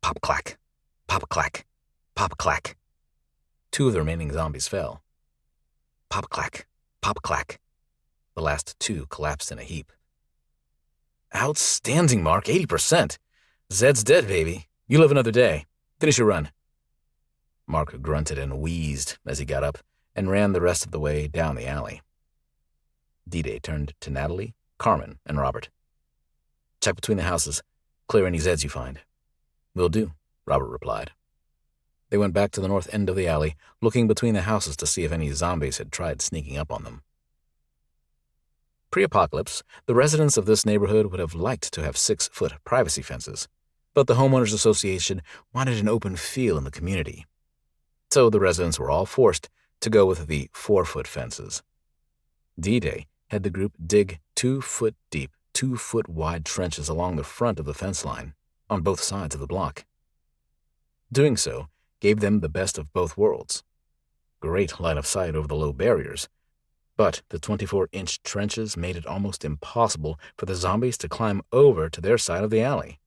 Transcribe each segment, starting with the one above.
Pop-clack, pop-clack, pop-clack. 2 of the remaining zombies fell. Pop-clack, pop-clack. The last 2 collapsed in a heap. Outstanding, Mark, 80%. Zed's dead, baby. You live another day. Finish your run. Mark grunted and wheezed as he got up and ran the rest of the way down the alley. D-Day turned to Natalie, Carmen, and Robert. Check between the houses. Clear any Zeds you find. Will do, Robert replied. They went back to the north end of the alley, looking between the houses to see if any zombies had tried sneaking up on them. Pre-apocalypse, the residents of this neighborhood would have liked to have 6-foot privacy fences, but the Homeowners Association wanted an open feel in the community. So the residents were all forced to go with the 4-foot fences. D-Day had the group dig 2-foot-deep, 2-foot-wide trenches along the front of the fence line, on both sides of the block. Doing so gave them the best of both worlds. Great line of sight over the low barriers, but the 24-inch trenches made it almost impossible for the zombies to climb over to their side of the alley.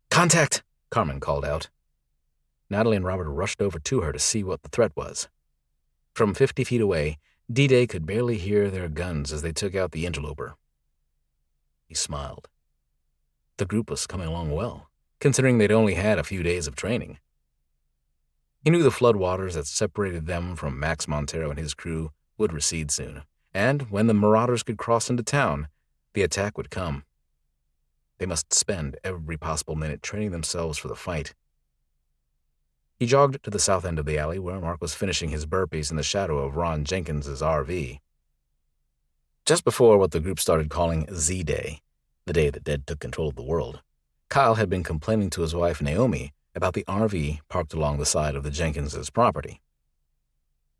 "Contact!" Carmen called out. Natalie and Robert rushed over to her to see what the threat was. From 50 feet away, D-Day could barely hear their guns as they took out the interloper. He smiled. The group was coming along well, considering they'd only had a few days of training. He knew the floodwaters that separated them from Max Montero and his crew would recede soon, and when the marauders could cross into town, the attack would come. They must spend every possible minute training themselves for the fight. He jogged to the south end of the alley where Mark was finishing his burpees in the shadow of Ron Jenkins's RV. Just before what the group started calling Z-Day, the day that Dead took control of the world, Kyle had been complaining to his wife Naomi about the RV parked along the side of the Jenkins's property.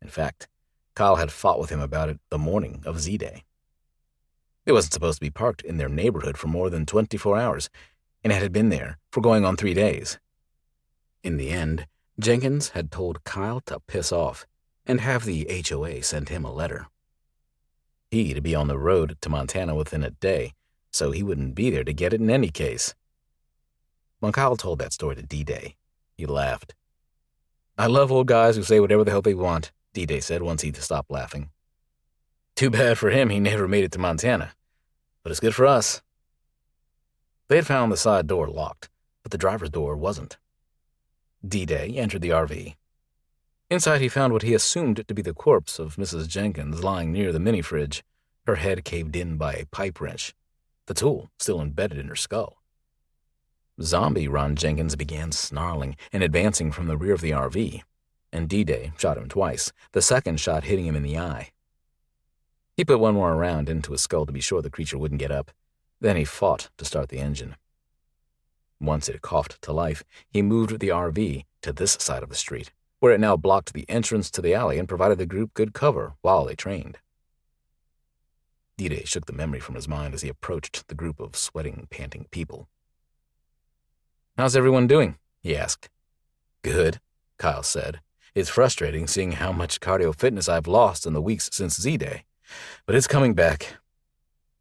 In fact, Kyle had fought with him about it the morning of Z-Day. It wasn't supposed to be parked in their neighborhood for more than 24 hours, and it had been there for going on 3 days. In the end, Jenkins had told Kyle to piss off and have the HOA send him a letter. He'd be on the road to Montana within a day, so he wouldn't be there to get it in any case. When Kyle told that story to D-Day, he laughed. "I love old guys who say whatever the hell they want," D-Day said once he'd stopped laughing. "Too bad for him he never made it to Montana, but it's good for us." They had found the side door locked, but the driver's door wasn't. D-Day entered the RV. Inside he found what he assumed to be the corpse of Mrs. Jenkins lying near the mini-fridge, her head caved in by a pipe wrench, the tool still embedded in her skull. Zombie Ron Jenkins began snarling and advancing from the rear of the RV, and D-Day shot him twice, the second shot hitting him in the eye. He put one more round into his skull to be sure the creature wouldn't get up. Then he fought to start the engine. Once it coughed to life, he moved the RV to this side of the street, where it now blocked the entrance to the alley and provided the group good cover while they trained. D-Day shook the memory from his mind as he approached the group of sweating, panting people. "How's everyone doing?" he asked. "Good," Kyle said. "It's frustrating seeing how much cardio fitness I've lost in the weeks since Z-Day, but it's coming back.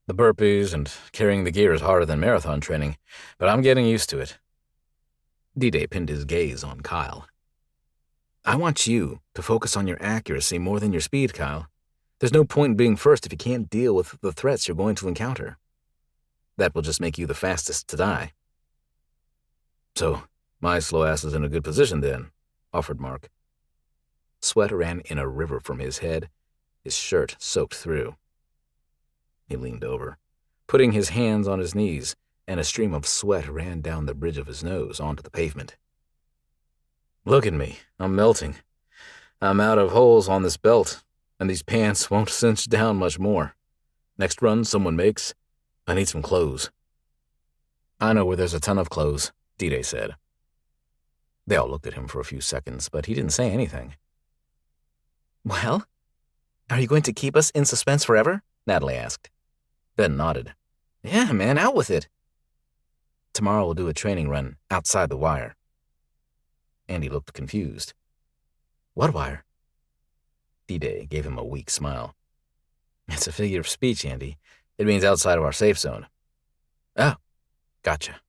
The burpees and carrying the gear is harder than marathon training, but I'm getting used to it." D-Day pinned his gaze on Kyle. "I want you to focus on your accuracy more than your speed, Kyle. There's no point in being first if you can't deal with the threats you're going to encounter. That will just make you the fastest to die." "So, my slow ass is in a good position then," offered Mark. Sweat ran in a river from his head, his shirt soaked through. He leaned over, putting his hands on his knees, and a stream of sweat ran down the bridge of his nose onto the pavement. "Look at me, I'm melting. I'm out of holes on this belt, and these pants won't cinch down much more. Next run someone makes, I need some clothes." "I know where there's a ton of clothes," D-Day said. They all looked at him for a few seconds, but he didn't say anything. "Well, are you going to keep us in suspense forever?" Natalie asked. Ben nodded. "Yeah, man, out with it." "Tomorrow we'll do a training run outside the wire." Andy looked confused. "What wire?" D-Day gave him a weak smile. "It's a figure of speech, Andy. It means outside of our safe zone." "Oh, gotcha."